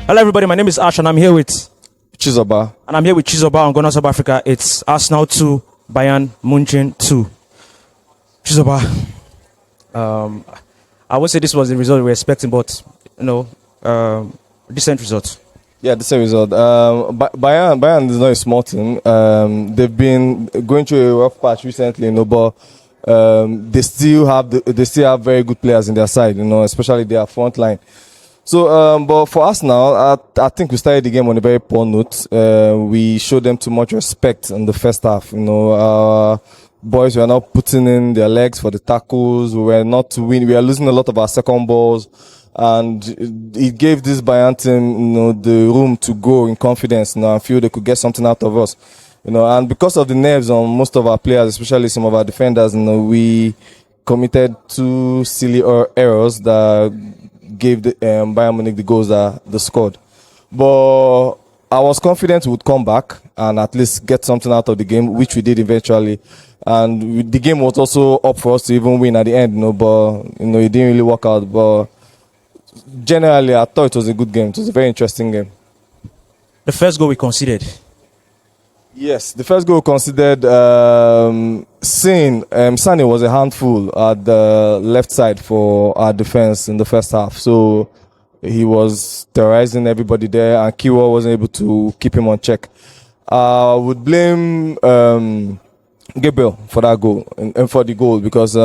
Hello, everybody. My name is Ash, and I'm here with Chizoba. And I'm here with Chizoba on Ghana South Africa. It's Arsenal 2, Bayern Munich 2. Chizoba, I would say this was the result we were expecting, but decent result. Yeah, decent result. Bayern is not a small team. They've been going through a rough patch recently, but they still have very good players in their side, especially their front line. So, but for us now, I think we started the game on a very poor note. We showed them too much respect in the first half. Boys were not putting in their legs for the tackles. We were not to win. We are losing a lot of our second balls, and it gave this Bayern team, the room to go in confidence, and feel they could get something out of us. And because of the nerves on most of our players, especially some of our defenders, we committed two silly errors that gave the Bayern Munich the goals that they scored. But I was confident we would come back and at least get something out of the game, which we did eventually. And the game was also up for us to even win at the end, but it didn't really work out. But generally, I thought it was a good game. It was a very interesting game. The first goal we conceded. Yes, the first goal considered, Sane was a handful at the left side for our defense in the first half. So he was terrorizing everybody there, and Kiwa wasn't able to keep him on check. I would blame Gabriel for that goal and for the goal, because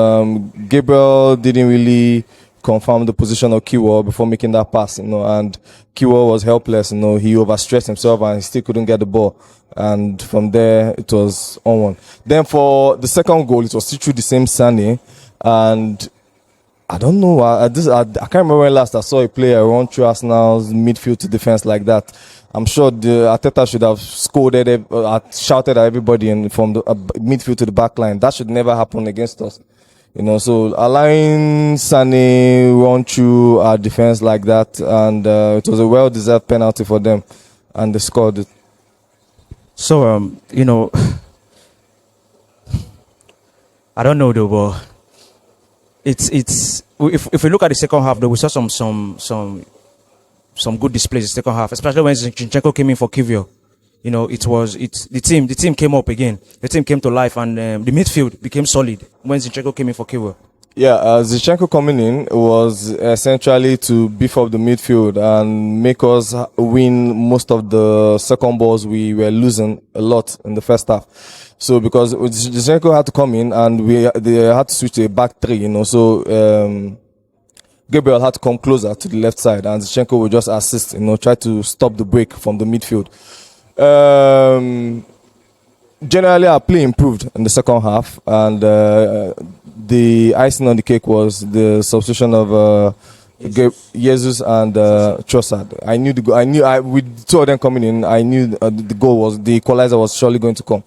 Gabriel didn't really confirm the position of Kiwa before making that pass, and Kiwa was helpless. He overstressed himself and he still couldn't get the ball. And from there, it was on one. Then for the second goal, it was still through the same Sane. And I don't know, I can't remember when last I saw a player run through Arsenal's midfield to defense like that. I'm sure the Arteta should have scolded, shouted at everybody from the midfield to the back line. That should never happen against us. So allowing Sane run through our defense like that, and it was a well-deserved penalty for them, and they scored it. So, I don't know though, but it's if we look at the second half though, we saw some good displays in the second half, especially when Zinchenko came in for Gabriel. The team came up again. The team came to life, and the midfield became solid when Zinchenko came in for Gabriel. Yeah, Zinchenko coming in was essentially to beef up the midfield and make us win most of the second balls we were losing a lot in the first half. So because Zinchenko had to come in and they had to switch to a back three, so Gabriel had to come closer to the left side, and Zinchenko would just assist, try to stop the break from the midfield. Generally, our play improved in the second half, and the icing on the cake was the substitution of Jesus and Trossard. I knew the goal. With two of them coming in, I knew the equalizer was surely going to come.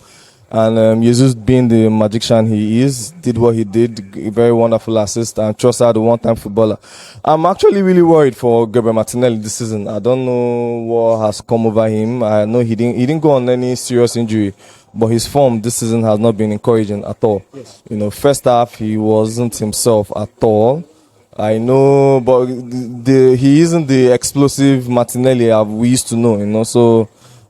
And Jesus, being the magician he is, did what he did. A very wonderful assist, and Trossard, a one-time footballer. I'm actually really worried for Gabriel Martinelli this season. I don't know what has come over him. I know he didn't go on any serious injury, but his form this season has not been encouraging at all. Yes. First half he wasn't himself at all. I know, but he isn't the explosive Martinelli we used to know. So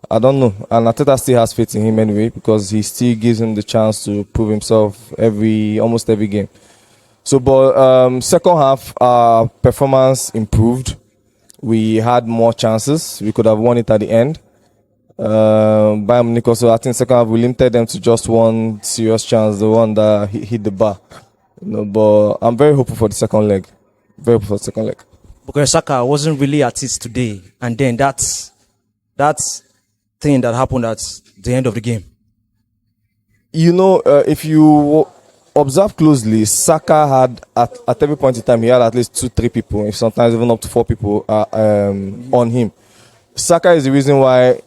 I don't know. And Arteta still has faith in him anyway, because he still gives him the chance to prove himself almost every game. So, but second half, our performance improved. We had more chances. We could have won it at the end. Bayern Munich also, I think second half we limited them to just one serious chance, the one that hit the bar. But I'm very hopeful for the second leg. Very hopeful for the second leg. Because Saka wasn't really at it today, and then that's thing that happened at the end of the game. If you observe closely, Saka had at every point in time he had at least 2-3 people, sometimes even up to 4 people on him. Saka is the reason why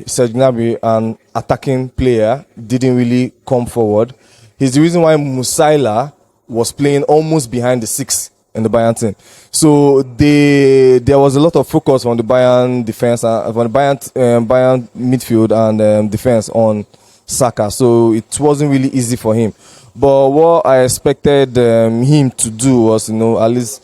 Serge Gnabry, an attacking player, didn't really come forward. He's the reason why Musiala was playing almost behind the 6 in the Bayern team. So there was a lot of focus on the Bayern defense, on the Bayern midfield and defense on Saka. So it wasn't really easy for him. But what I expected him to do was, at least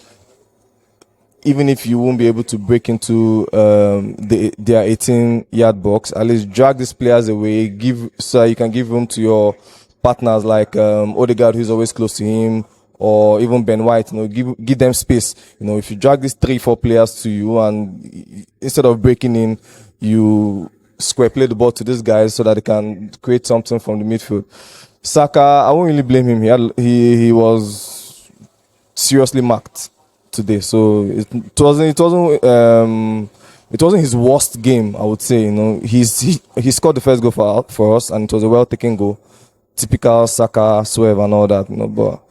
even if you won't be able to break into their 18-yard box, at least drag these players away, so that you can give room to your partners like Odegaard, who's always close to him, or even Ben White. Give them space. If you drag these 3-4 players to you, and instead of breaking in, you square play the ball to these guys so that they can create something from the midfield. Saka, I won't really blame him. He was seriously marked today, so it wasn't his worst game, I would say. He scored the first goal for us, and it was a well taken goal, typical Saka swerve and all that. But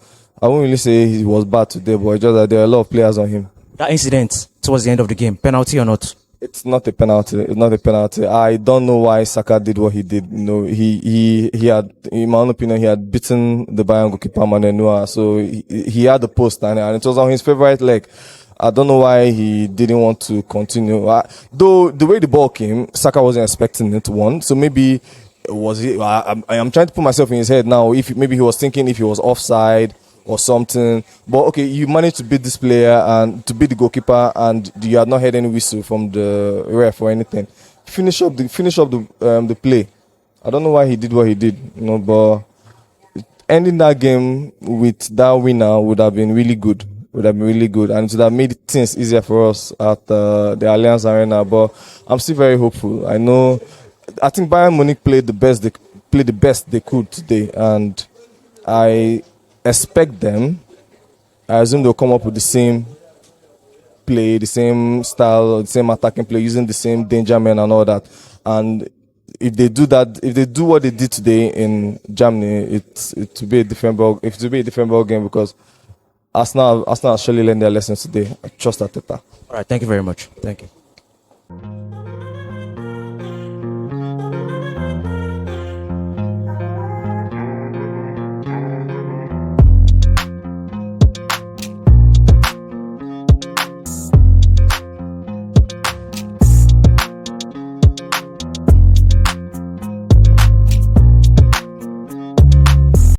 I won't really say he was bad today, but it's just that there are a lot of players on him. That incident towards the end of the game, penalty or not? It's not a penalty. It's not a penalty. I don't know why Saka did what he did. He had, in my own opinion, he had beaten the Bayern goalkeeper Martinelli, so he had the post, and it was on his favorite leg. I don't know why he didn't want to continue. Though the way the ball came, Saka wasn't expecting it. So maybe was he? I'm trying to put myself in his head now. If maybe he was thinking if he was offside or something. But okay, you managed to beat this player and to beat the goalkeeper, and you had not heard any whistle from the ref or anything. Finish up the play. I don't know why he did what he did, but ending that game with that winner would have been really good. And it would have made things easier for us at the Allianz Arena. But I'm still very hopeful. I think Bayern Munich played the best they could today, and I expect them. I assume they'll come up with the same play, the same style, the same attacking play, using the same danger men and all that. And if they do that, if they do what they did today in Germany, it will be a different ball game, because Arsenal surely learned their lessons today. I trust Arteta. All right, thank you very much. Thank you.